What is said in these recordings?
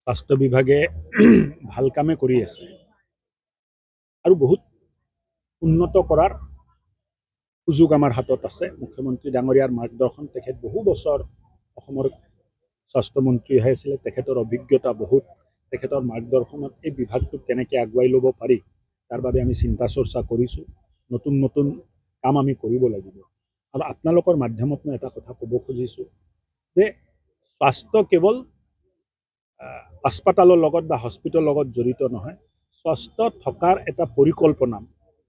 স্বাস্থ্য বিভাগে ভাল কামে কৰি আছে আৰু বহুত উন্নত কৰাৰ সুযোগ আমাৰ হাতত আছে। মুখ্যমন্ত্ৰী ডাঙৰীয়াৰ মাৰ্গদৰ্শন, তেখেত বহু বছৰ অসমৰ স্বাস্থ্যমন্ত্ৰী হৈ আছিলে, তেখেতৰ অভিজ্ঞতা বহুত, তেখেতৰ মাৰ্গদৰ্শনত এই বিভাগটোক কেনেকৈ আগুৱাই ল'ব পাৰি তাৰ বাবে আমি চিন্তা চৰ্চা কৰিছোঁ। নতুন নতুন কাম আমি কৰিব লাগিব। আৰু আপোনালোকৰ মাধ্যমত মই এটা কথা ক'ব খুজিছোঁ যে স্বাস্থ্য কেৱল হাস্পাতালৰ লগত বা হস্পিটেলৰ লগত জড়িত নহয়, স্বাস্থ্য থকাৰ এটা পৰিকল্পনা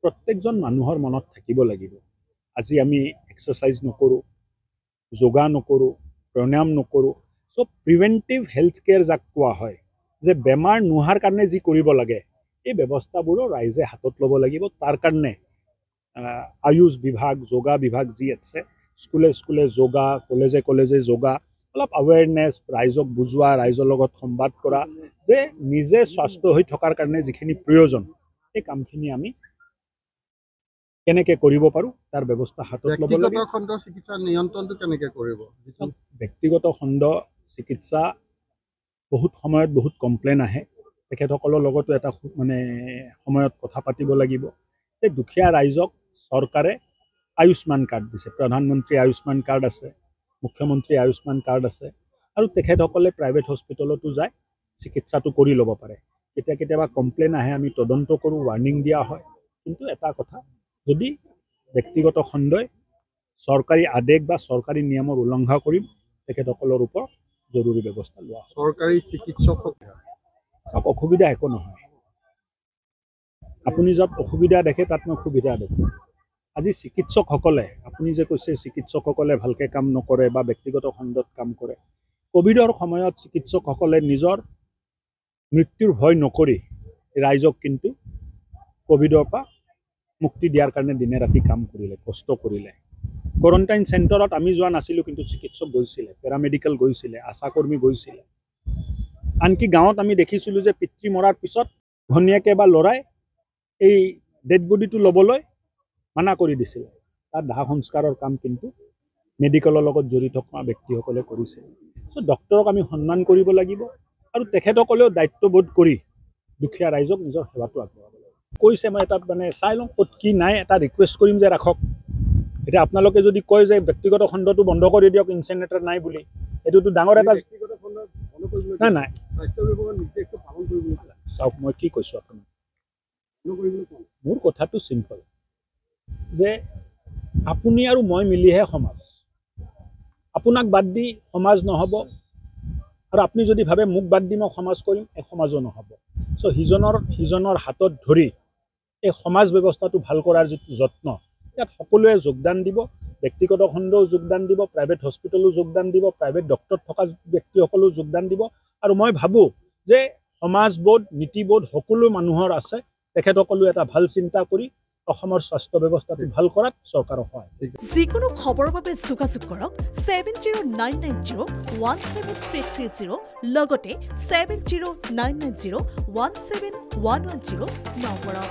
প্ৰত্যেকজন মানুহৰ মনত থাকিব লাগিব। আজি আমি এক্সাৰচাইজ নকৰোঁ, যোগা নকৰোঁ, প্ৰণায়াম নকৰোঁ, চব প্ৰিভেণ্টিভ হেল্থ কেয়াৰ যাক কোৱা হয়, যে বেমাৰ নোহোৱাৰ কাৰণে যি কৰিব লাগে এই ব্যৱস্থাবোৰো ৰাইজে হাতত ল'ব লাগিব। তাৰ কাৰণে আয়ুষ বিভাগ, যোগা বিভাগ যি আছে, স্কুলে স্কুলে যোগা, কলেজে কলেজে যোগা, অলপ আৱেৰনেছ, ৰাইজক বুজোৱা, ৰাইজৰ লগত সংবাদ কৰা যে নিজে স্বাস্থ্য হৈ থকাৰ কাৰণে যিখিনি প্ৰয়োজন এই কামখিনি আমি কেনেকৈ কৰিব পাৰোঁ তাৰ ব্যৱস্থা হাতত ল'ব লাগে। ব্যক্তিগত খণ্ড চিকিৎসা নিয়ন্ত্ৰণটো কেনেকৈ কৰিব? ব্যক্তিগত খণ্ড চিকিৎসা বহুত সময়ত বহুত কমপ্লেইন আহে, তেখেতসকলৰ লগতো এটা সময়ত কথা পাতিব লাগিব যে দুখীয়া ৰাইজক চৰকাৰে আয়ুষ্মান কাৰ্ড দিছে, প্ৰধানমন্ত্ৰী আয়ুষ্মান কাৰ্ড আছে, মুখ্যমন্ত্ৰী আয়ুষ্মান কাৰ্ড আছে, আৰু তেখেতসকলে প্ৰাইভেট হস্পিটেলতো যায় চিকিৎসাটো কৰি ল'ব পাৰে। কেতিয়াবা কমপ্লেইন আহে, আমি তদন্ত কৰোঁ, ৱাৰ্ণিং দিয়া হয়। কিন্তু এটা কথা, যদি ব্যক্তিগত খণ্ডই চৰকাৰী আদেশ বা চৰকাৰী নিয়মৰ উলংঘা কৰি তেখেতসকলৰ ওপৰত জৰুৰী ব্যৱস্থা লোৱা হয়। চৰকাৰী চিকিৎসক চব অসুবিধা একো নহয়, আপুনি য'ত অসুবিধা দেখে তাত মই সুবিধা দেখোঁ। আজি চিকিৎসকসকলে, আপুনি যে কৈছে চিকিৎসকসকলে ভালকৈ কাম নকৰে বা ব্যক্তিগত খণ্ডত কাম কৰে, ক'ভিডৰ সময়ত চিকিৎসকসকলে নিজৰ মৃত্যুৰ ভয় নকৰি ৰাইজক কিন্তু ক'ভিডৰ পৰা মুক্তি দিয়াৰ কাৰণে দিনে ৰাতি কাম কৰিলে, কষ্ট কৰিলে। কোৱাৰেণ্টাইন চেণ্টাৰত আমি যোৱা নাছিলোঁ, কিন্তু চিকিৎসক গৈছিলে, পেৰামেডিকেল গৈছিলে, আশাকৰ্মী গৈছিলে। আনকি গাঁৱত আমি দেখিছিলোঁ যে পিতৃ মৰাৰ পিছত ঘনীয়েকে বা ল'ৰাই এই ডেড বডিটো ল'বলৈ মানা কৰি দিছিলে। তাৰ দাহ সংস্কাৰৰ কাম কিন্তু মেডিকেলৰ লগত জড়িত থকা ব্যক্তিসকলে কৰিছে। চ' ডক্তৰক আমি সন্মান কৰিব লাগিব আৰু তেখেতসকলেও দায়িত্ববোধ কৰি দুখীয়া ৰাইজক নিজৰ সেৱাটো আগবঢ়াব লাগিব। কৈছে, মই এটা চাই লওঁ ক'ত কি নাই, এটা ৰিকুৱেষ্ট কৰিম যে ৰাখক। এতিয়া আপোনালোকে যদি কয় যে ব্যক্তিগত খণ্ডটো বন্ধ কৰি দিয়ক, ইনচিনেটৰ নাই বুলি, এইটোতো ডাঙৰ এটা নাই নাই চাওক, মই কি কৈছোঁ আপোনাক, মোৰ কথাটো চিম্পল যে আপুনি আৰু মই মিলিহে সমাজ, আপোনাক বাদ দি সমাজ নহ'ব, আৰু আপুনি যদি ভাবে মোক বাদ দি মই সমাজ কৰিম, এই সমাজো নহ'ব। চ' সিজনৰ হাতত ধৰি এই সমাজ ব্যৱস্থাটো ভাল কৰাৰ যিটো যত্ন, ইয়াত সকলোৱে যোগদান দিব। ব্যক্তিগত খণ্ডও যোগদান দিব, প্ৰাইভেট হস্পিটেলো যোগদান দিব, প্ৰাইভেট ডক্টৰ থকা ব্যক্তিসকলেও যোগদান দিব। আৰু মই ভাবোঁ যে সমাজবোধ, নীতিবোধ সকলো মানুহৰ আছে, তেখেতসকলো এটা ভাল চিন্তা কৰি অসমৰ স্বাস্থ্য ব্যৱস্থাটো ভাল কৰাত চৰকাৰৰ সহায়। যিকোনো খবৰৰ বাবে যোগাযোগ কৰক 7099017330 লগতে 7099017110 নম্বৰত।